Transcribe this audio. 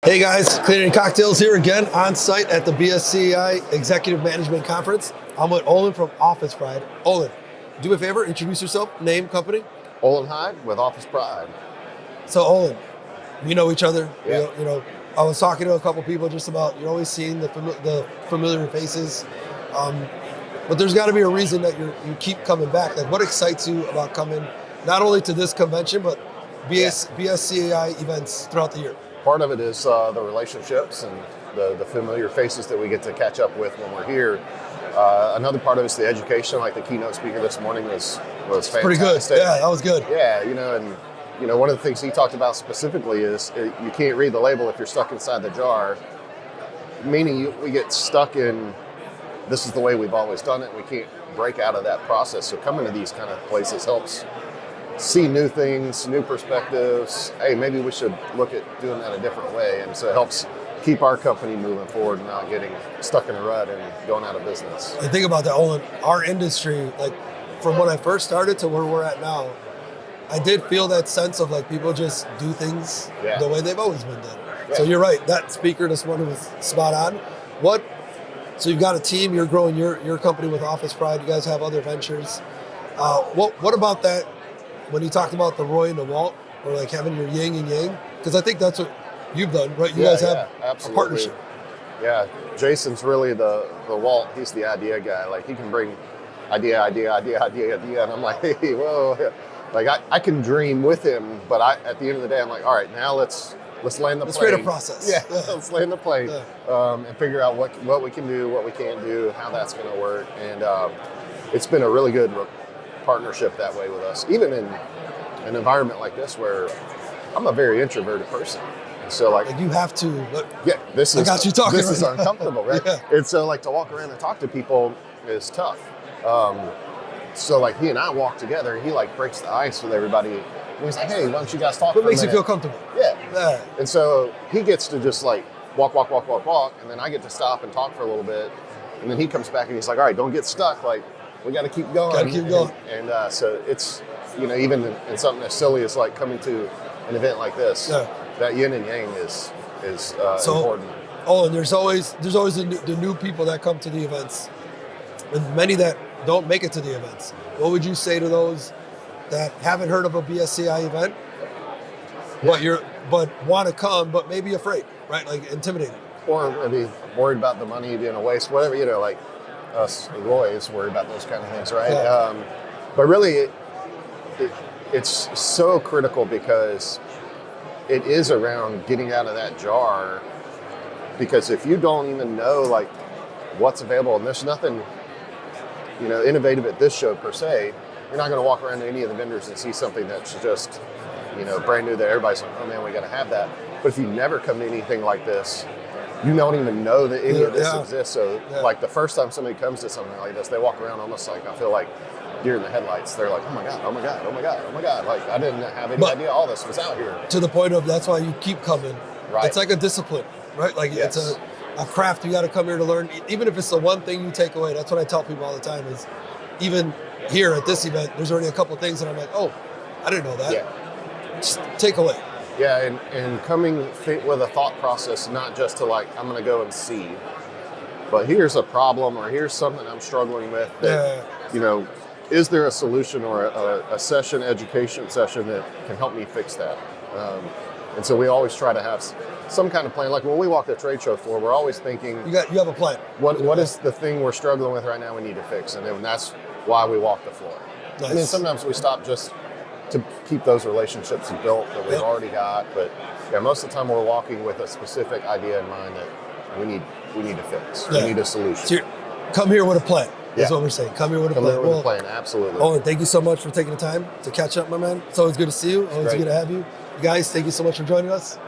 Hey guys, Cleaning Cocktails here again on site at the BSCI Executive Management Conference. I'm with Olon from Office Pride. Olon, do me a favor, introduce yourself, name, company. Olon Hyde with Office Pride. So Olon, we know each other. Yeah. I was talking to a couple people just about, you're always seeing the familiar faces. But there's got to be a reason that you keep coming back. Like, what excites you about coming not only to this convention, but BSCI events throughout the year? Part of it is the relationships and the familiar faces that we get to catch up with when we're here. Another part of it is the education. Like the keynote speaker this morning was fantastic. Pretty good. Yeah, that was good. Yeah, one of the things he talked about specifically is you can't read the label if you're stuck inside the jar. Meaning we get stuck in this is the way we've always done it. We can't break out of that process. So coming to these kind of places helps see new things, new perspectives. Hey, maybe we should look at doing that a different way. And so it helps keep our company moving forward and not getting stuck in a rut and going out of business. And think about that, Olon. Our industry, like from when I first started to where we're at now, I did feel that sense of like people just do things the way they've always been done. Yeah. So you're right. That speaker this morning was spot on. So you've got a team, you're growing your company with Office Pride. You guys have other ventures. What about that? When you talked about the Roy and the Walt, or like having your yin and yang, because I think that's what you've done, right? You guys have a partnership. Yeah, Jason's really the Walt. He's the idea guy. Like he can bring idea, and I'm like, hey, whoa. Like I can dream with him, but at the end of the day, I'm like, all right, now let's land the plane. Let's create a process. Yeah, let's land the plane and figure out what we can do, what we can't do, how that's going to work, and it's been a really good partnership that way with us, even in an environment like this where I'm a very introverted person. And so like you have to, this I got you talking. This is uncomfortable, right? Yeah. And so like to walk around and talk to people is tough. So like he and I walk together, he like breaks the ice with everybody. And he's like, hey, why don't you guys talk? What makes you feel comfortable? Yeah. And so he gets to just like walk, and then I get to stop and talk for a little bit. And then he comes back and he's like, all right, don't get stuck. Like, we got to keep going. And so it's, even in something as silly as like coming to an event like this, that yin and yang is important. Oh, and there's always the new people that come to the events, and many that don't make it to the events. What would you say to those that haven't heard of a BSCI event, but want to come, but maybe afraid, right? Like intimidated, or maybe worried about the money being a waste, whatever. Like us Roy's worry about those kind of things, right? Yeah. But really, it's so critical because it is around getting out of that jar. Because if you don't even know like what's available, and there's nothing, innovative at this show per se, you're not going to walk around to any of the vendors and see something that's just, brand new that everybody's like, oh man, we got to have that. But if you never come to anything like this, you don't even know that any of this exists. So like the first time somebody comes to something like this, they walk around almost like, I feel like deer in the headlights. They're like, oh my God. Like I didn't have any idea all this was out here. To the point of, that's why you keep coming. Right. It's like a discipline, right? Like it's a craft you got to come here to learn. Even if it's the one thing you take away, that's what I tell people all the time is, even here at this event, there's already a couple things that I'm like, oh, I didn't know that. Yeah. Just take away. Yeah, and coming with a thought process, not just to like, I'm going to go and see, but here's a problem or here's something I'm struggling with that, is there a solution or a education session that can help me fix that? And so we always try to have some kind of plan. Like when we walk the trade show floor, we're always thinking, you have a plan. What is the thing we're struggling with right now we need to fix? And then that's why we walk the floor. Nice. And then sometimes we stop just to keep those relationships built that we've already got. But most of the time we're walking with a specific idea in mind that we need to fix. We need a solution. So come here with a plan. That's what we're saying. Come here with a plan. Come here with a plan, absolutely. Olon, thank you so much for taking the time to catch up, my man. It's always good to see you. Always good to have you. You guys, thank you so much for joining us.